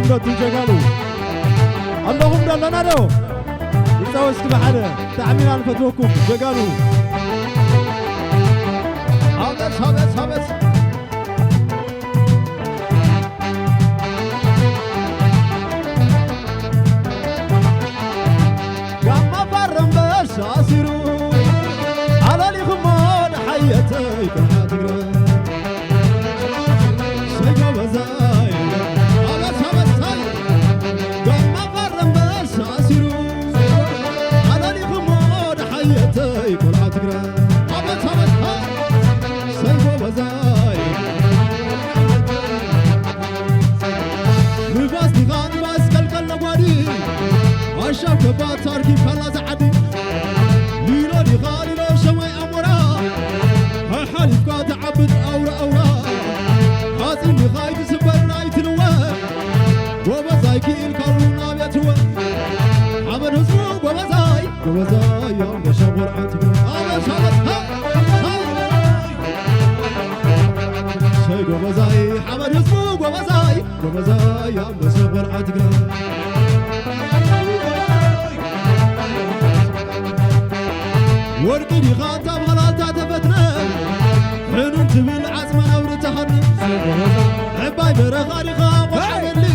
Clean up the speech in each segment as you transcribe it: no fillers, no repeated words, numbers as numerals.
دولة تجاكلو اللهم لا نارو يتوش كبحنا تعمين عن فتوكم جاكلو هابس قام فرم بس أسيرو على لي خمان حياتي كحاتقرا سيقا بزاي هابس هاي قام فرم بس أسيرو على لي خمان حياتي كحاتقرا هابس هاي سيقا بزاي نفاس دغان باس كلكل نوادي عشاق كبات تاركي فلا زعدي ليلو دي غالي لو شمي أمورا ها حالي فقاد عبد أورا حاسين دي غايد سبر رايت نواه وبزاي كيل كارونا بيتوه عمر هزمو وبزاي يوم بشابر عاتك شاي وبزاي عمر هزمو وبزاي يوم بشابر عاتك ورقي دي غاتا بغلاتا تفتنا حنون تبل عزمنا ورتخن عباي برغاري غاب وحملي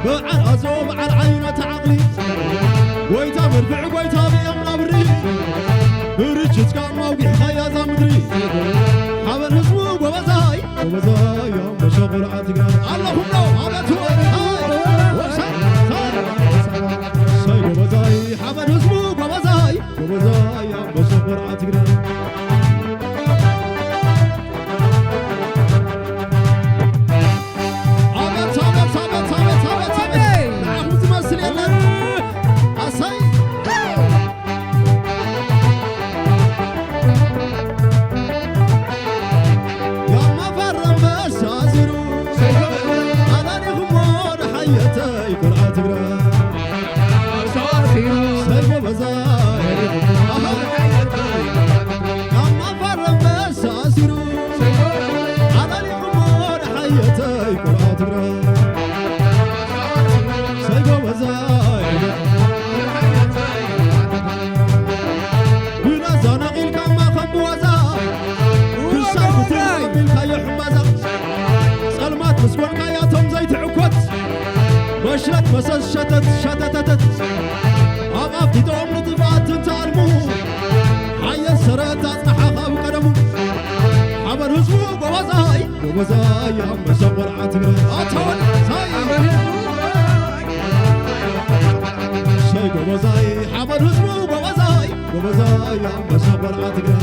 بعر أزو بعر عينة عقلي ويتا مرفع ويتا بيامنا بري بريتشت كان موقع خيازا مدري حبر هزمو وبزاي يوم بشغل عاتقنا اللهم لو عبتو شاي وبزاي حبر هزمو وبزاي يوم بشغل عاتقنا مشرت مسس شتتت أقف دوم نطفات تعلمو حي السرات أصنحها بقدمو حبر هزمو وبزاي يوم بشغل عاتقنا أطول شاي وبزاي حبر هزمو وبزاي يوم بشغل عاتقنا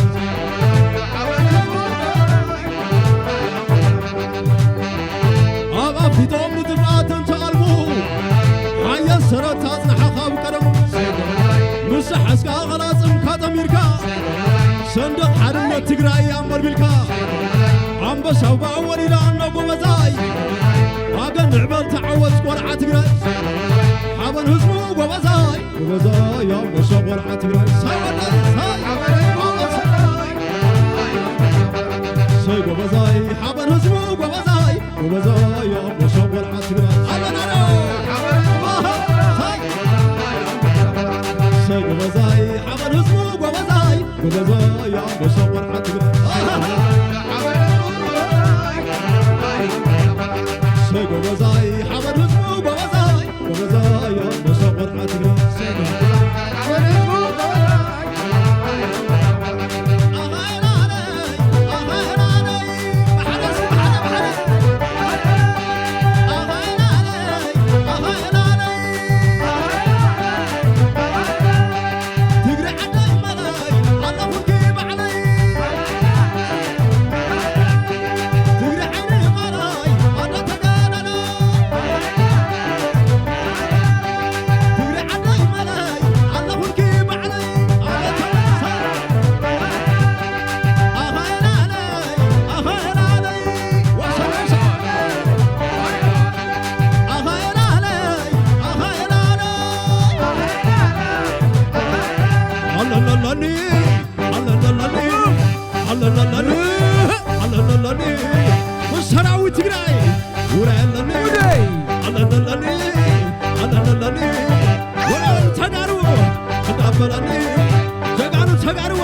أقف دوم نطفات تعلمو حي السرات أصنحها بقدمو مسح اسكا خلاص مكاتميركا صندوق حرمة تقرأي أمر بالكا عم بشوف أولي لأنه بمزاي أقل نعمل تعوز قرعة تقرأي حابن هزمو بمزاي يوم بشوف قرعة تقرأي ساي بمزاي حابن هزمو بمزاي يوم بشوف قرعة تقرأي ساي بمزاي حابن هزمو بمزاي يوم بشوف قرعة تقرأي ساي بمزاي حابن هزمو بمزاي يوم بشوف قرعة تقرأي እንዳበለኒ ጀጋኑ ተጋርዋ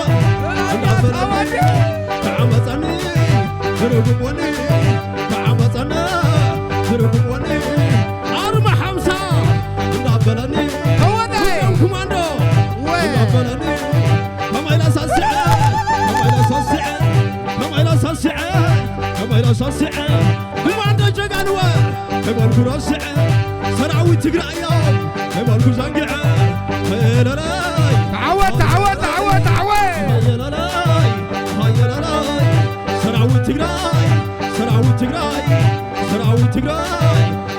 እንዳበለኒ ከዓመፀኒ ዝርግቦኒ ከዓመፀና ዝርግቦኒ ኣርማ ሓምሳ እንዳበለኒ ኩማንዶ እንዳበለኒ ከመይላ ሳስዐ ከመይላ ሳስዐ ኩማንዶ ጀጋንወ ከበልኩ ረስዐ ሰራዊት ትግራይ ከበልኩ ዘንግዐ هيللاي تعود هيللاي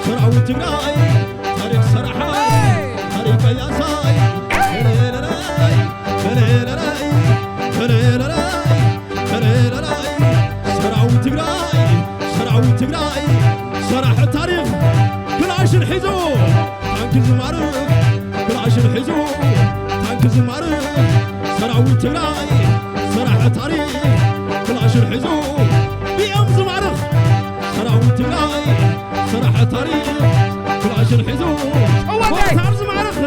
سراوي تجراي تاريخ سرحاي تاريخ ياساي هيللاي سراوي تجراي سرح التاريخ كلاش الحزو تنكز معرف كلاش الحزو تنكز معرف سراوي تجراي سرح التاريخ كلاش الحزو بيوم زمعرف سراوي تجراي سرح التاريخ كلاش الحزو وقتار زمعرف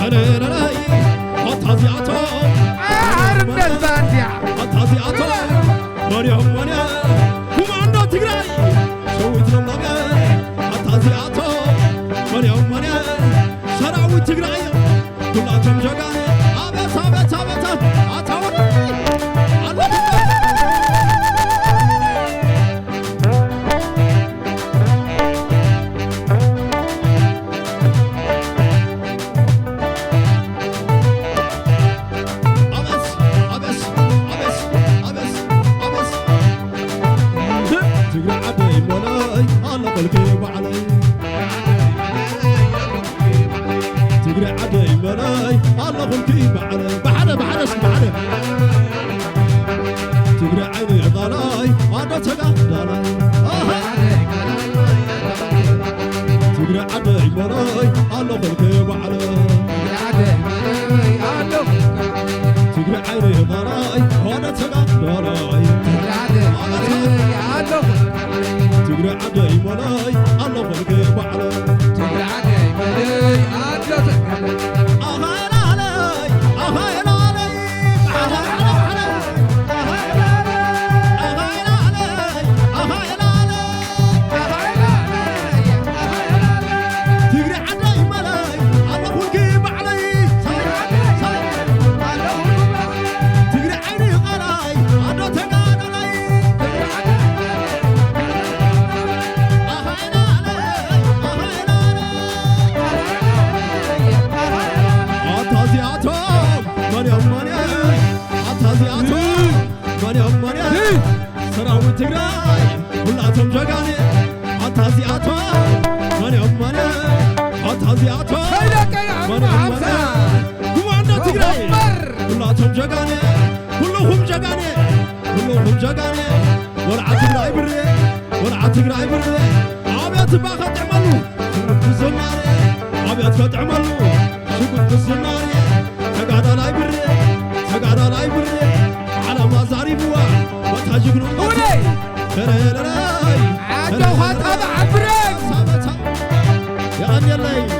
هريراي هتازياتو عرب البادية هتازياتو مريم ونيا كوماندو تجراي شويت لملاقة هتازياتو مريم ونيا سراوي تجراي كلاتهم جاقاني عبس عطاور تقرأ عدي ملاي الله خلقي بحنا تقرأ عيني ضلاي أنا تقع ضلاي تقرأ عدي ملاي الله خلقي تقرأ عيني ضلاي أنا تقع ضلاي تقرأ عدي ملاي الله خلقي سراوي تجراي كلاتهم جاقاني هتازياتو مريم مانيا هتازياتو مريم مانيا كوماندو تجراي كلاتهم جاقاني كلهم جاقاني ورعة تجراي بري عبيات باخد عملو شكوت الزناري عبيات فت عملو شكوت الزناري تقعد لاي بري على ما زاريبوا وتهجقنو ولي عدو هات هذا عبرك يا غني الله